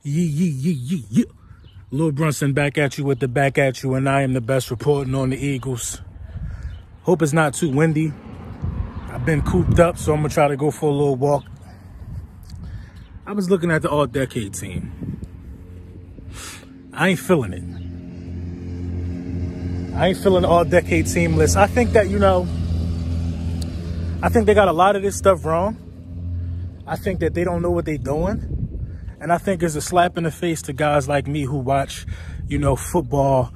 Yeah. Lil Brunson back at you with the back at you, and I am the best reporting on the Eagles. Hope it's not too windy. I've been cooped up, so I'm going to try to go for a little walk. I was looking at the all-decade team. I ain't feeling it. I ain't feeling the all-decade team list. I think that, I think they got a lot of this stuff wrong. I think that they don't know what they're doing. And I think it's a slap in the face to guys like me who watch, football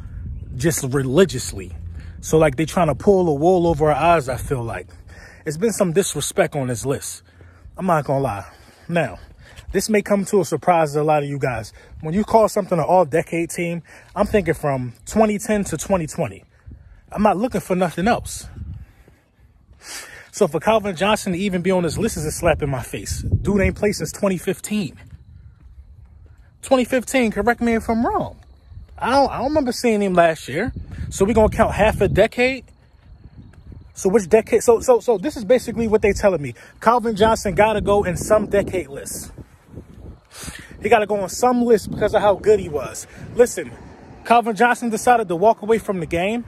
just religiously. So, like, they trying to pull the wool over our eyes, I feel like. It's been some disrespect on this list. I'm not going to lie. Now, this may come to a surprise to a lot of you guys. When you call something an all-decade team, I'm thinking from 2010 to 2020. I'm not looking for nothing else. So for Calvin Johnson to even be on this list is a slap in my face. Dude ain't played since 2015. 2015, correct me if I'm wrong. I don't remember seeing him last year. So we're going to count half a decade? So which decade? So this is basically what they telling me. Calvin Johnson got to go in some decade list. He got to go on some list because of how good he was. Listen, Calvin Johnson decided to walk away from the game.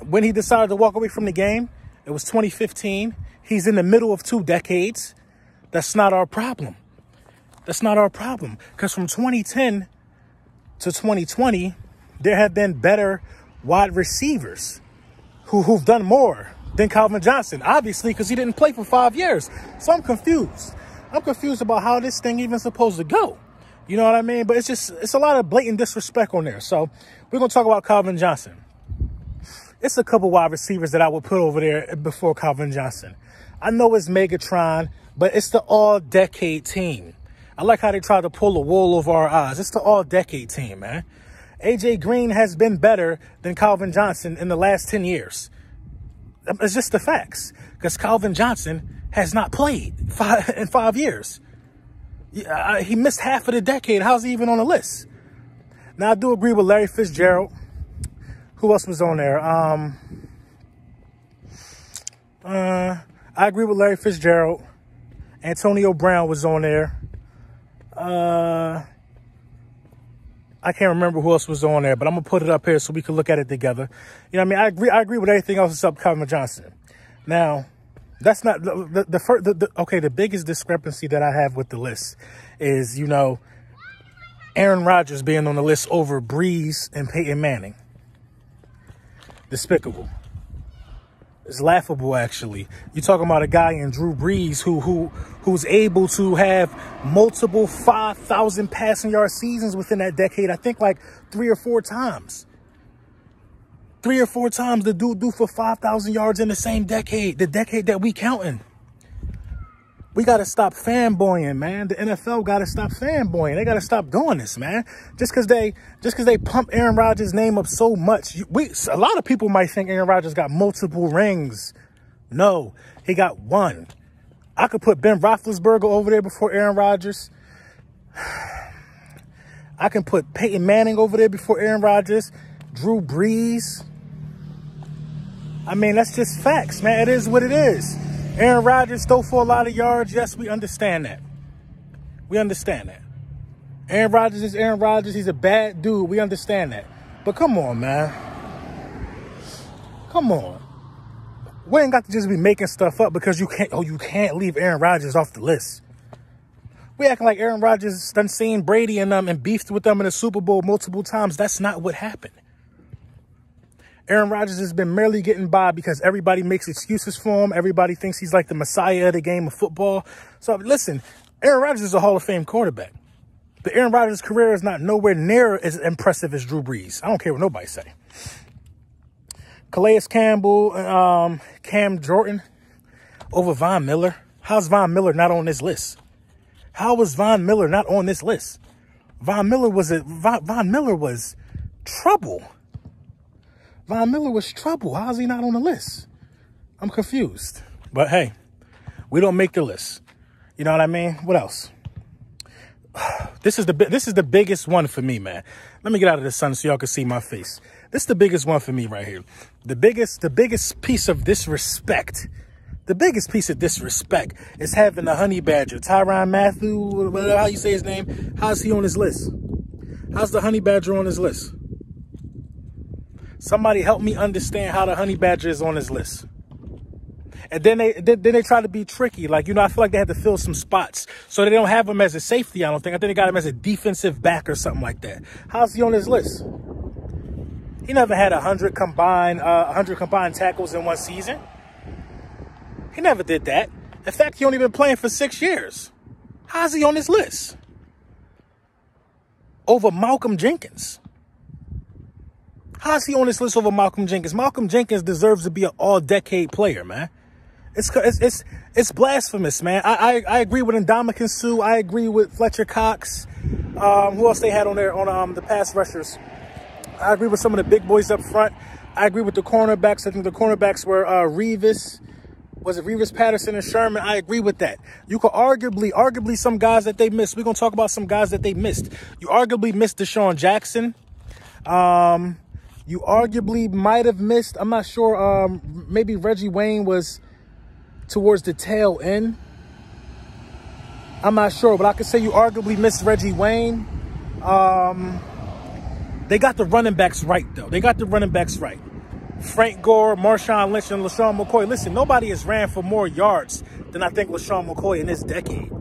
When he decided to walk away from the game, it was 2015. He's in the middle of 2 decades. That's not our problem. That's not our problem. Because from 2010 to 2020, there have been better wide receivers who've done more than Calvin Johnson. Obviously, because he didn't play for 5 years. So I'm confused. I'm confused about how this thing even supposed to go. You know what I mean? But it's a lot of blatant disrespect on there. So we're going to talk about Calvin Johnson. It's a couple wide receivers that I would put over there before Calvin Johnson. I know it's Megatron, but it's the all-decade team. I like how they try to pull the wool over our eyes. It's the all-decade team, man. A.J. Green has been better than Calvin Johnson in the last 10 years. It's just the facts. Because Calvin Johnson has not played in 5 years. He missed half of the decade. How's he even on the list? Now, I do agree with Larry Fitzgerald. Who else was on there? I agree with Larry Fitzgerald. Antonio Brown was on there. I can't remember who else was on there, but I'm going to put it up here so we can look at it together. You know what I mean? I agree with everything else except Calvin Johnson. Now, that's not the biggest discrepancy that I have with the list is, Aaron Rodgers being on the list over Breeze and Peyton Manning. Despicable. It's laughable, actually. You're talking about a guy in Drew Brees who's able to have multiple 5,000 passing yard seasons within that decade. I think like 3 or 4 times. 3 or 4 times the dude do for 5,000 yards in the same decade. The decade that we counting. We got to stop fanboying, man. The NFL got to stop fanboying. They got to stop doing this, man. Just because they pump Aaron Rodgers' name up so much. A lot of people might think Aaron Rodgers got multiple rings. No, he got 1. I could put Ben Roethlisberger over there before Aaron Rodgers. I can put Peyton Manning over there before Aaron Rodgers. Drew Brees. I mean, that's just facts, man. It is what it is. Aaron Rodgers throw for a lot of yards. Yes, we understand that. We understand that. Aaron Rodgers is Aaron Rodgers. He's a bad dude. We understand that. But come on, man. Come on. We ain't got to just be making stuff up because you can't leave Aaron Rodgers off the list. We acting like Aaron Rodgers done seen Brady and them and beefed with them in the Super Bowl multiple times. That's not what happened. Aaron Rodgers has been merely getting by because everybody makes excuses for him. Everybody thinks he's like the messiah of the game of football. So listen, Aaron Rodgers is a Hall of Fame quarterback. But Aaron Rodgers' career is not nowhere near as impressive as Drew Brees. I don't care what nobody say. Calais Campbell, Cam Jordan over Von Miller. How's Von Miller not on this list? How was Von Miller not on this list? Von Miller was trouble. Von Miller was trouble. How is he not on the list? I'm confused. But hey, we don't make the list. You know what I mean? What else? This is the biggest one for me, man. Let me get out of the sun so y'all can see my face. This is the biggest one for me right here. The biggest piece of disrespect The biggest piece of disrespect is having the honey badger, Tyrann Matthew, whatever how you say his name. How's he on his list? How's the honey badger on his list? Somebody help me understand how the honey badger is on his list. And then they try to be tricky. Like, you know, I feel like they had to fill some spots. So they don't have him as a safety, I don't think. I think they got him as a defensive back or something like that. How's he on his list? He never had 100 combined tackles in one season. He never did that. In fact, he only been playing for 6 years. How's he on this list? Over Malcolm Jenkins. How's he on this list over Malcolm Jenkins? Malcolm Jenkins deserves to be an all-decade player, man. It's blasphemous, man. I agree with Ndamukong Suh. I agree with Fletcher Cox. Who else they had on there on the pass rushers? I agree with some of the big boys up front. I agree with the cornerbacks. I think the cornerbacks were Revis. Was it Revis, Patterson, and Sherman? I agree with that. You could arguably some guys that they missed. We're going to talk about some guys that they missed. You arguably missed Deshaun Jackson. You arguably might have missed, I'm not sure, maybe Reggie Wayne was towards the tail end. I'm not sure, but I could say you arguably missed Reggie Wayne. They got the running backs right, though. They got the running backs right. Frank Gore, Marshawn Lynch, and LaShawn McCoy. Listen, nobody has ran for more yards than I think LaShawn McCoy in this decade.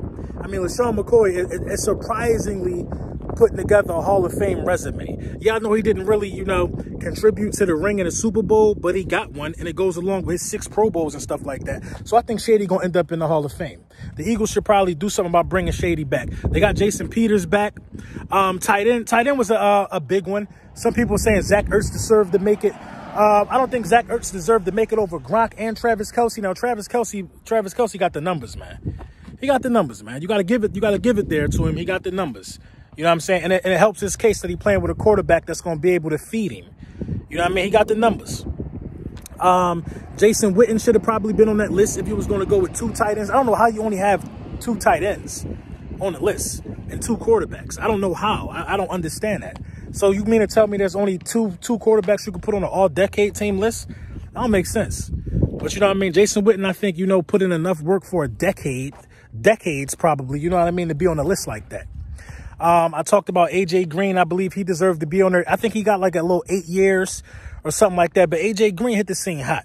I mean, LaShawn McCoy is surprisingly putting together a Hall of Fame resume. Y'all know he didn't really, you know, contribute to the ring in the Super Bowl, but he got one, and it goes along with his 6 Pro Bowls and stuff like that. So I think Shady going to end up in the Hall of Fame. The Eagles should probably do something about bringing Shady back. They got Jason Peters back. Tight end was a big one. Some people saying Zach Ertz deserved to make it. I don't think Zach Ertz deserved to make it over Gronk and Travis Kelce. Now, Travis Kelce got the numbers, man. He got the numbers, man. You got to give it there to him. He got the numbers. You know what I'm saying? And it helps his case that he's playing with a quarterback that's going to be able to feed him. You know what I mean? He got the numbers. Jason Witten should have probably been on that list if he was going to go with 2 tight ends. I don't know how you only have 2 tight ends on the list and 2 quarterbacks. I don't know how. I don't understand that. So you mean to tell me there's only two quarterbacks you could put on an all-decade team list? That don't make sense. But you know what I mean? Jason Witten, I think, you know, put in enough work for a decades probably, you know what I mean, to be on a list like that. I talked about A.J. Green. I believe he deserved to be on there. I think he got like a little 8 years or something like that. But A.J. Green hit the scene hot.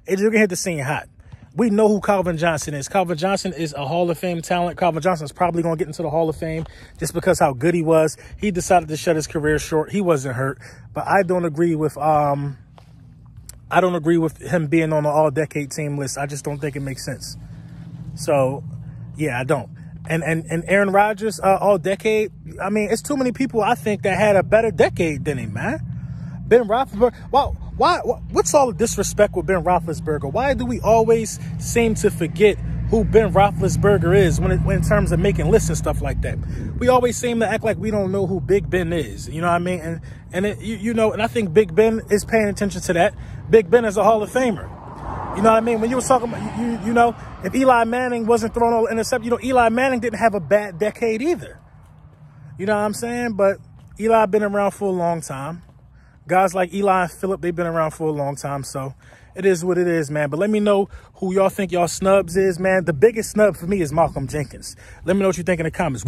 A.J. Green hit the scene hot. We know who Calvin Johnson is. Calvin Johnson is a Hall of Fame talent. Calvin Johnson is probably going to get into the Hall of Fame just because how good he was. He decided to shut his career short. He wasn't hurt. But I don't agree with him being on the all-decade team list. I just don't think it makes sense. So, yeah, I don't. And Aaron Rodgers, all-decade, I mean, it's too many people, I think, that had a better decade than him, man. Ben Roethlisberger, what's all the disrespect with Ben Roethlisberger? Why do we always seem to forget who Ben Roethlisberger is when in terms of making lists and stuff like that? We always seem to act like we don't know who Big Ben is, you know what I mean? And I think Big Ben is paying attention to that. Big Ben is a Hall of Famer. You know what I mean? When you were talking about, you know, if Eli Manning wasn't throwing all intercept, you know, Eli Manning didn't have a bad decade either. You know what I'm saying? But Eli been around for a long time. Guys like Eli and Phillip, they've been around for a long time. So it is what it is, man. But let me know who y'all think y'all snubs is, man. The biggest snub for me is Malcolm Jenkins. Let me know what you think in the comments.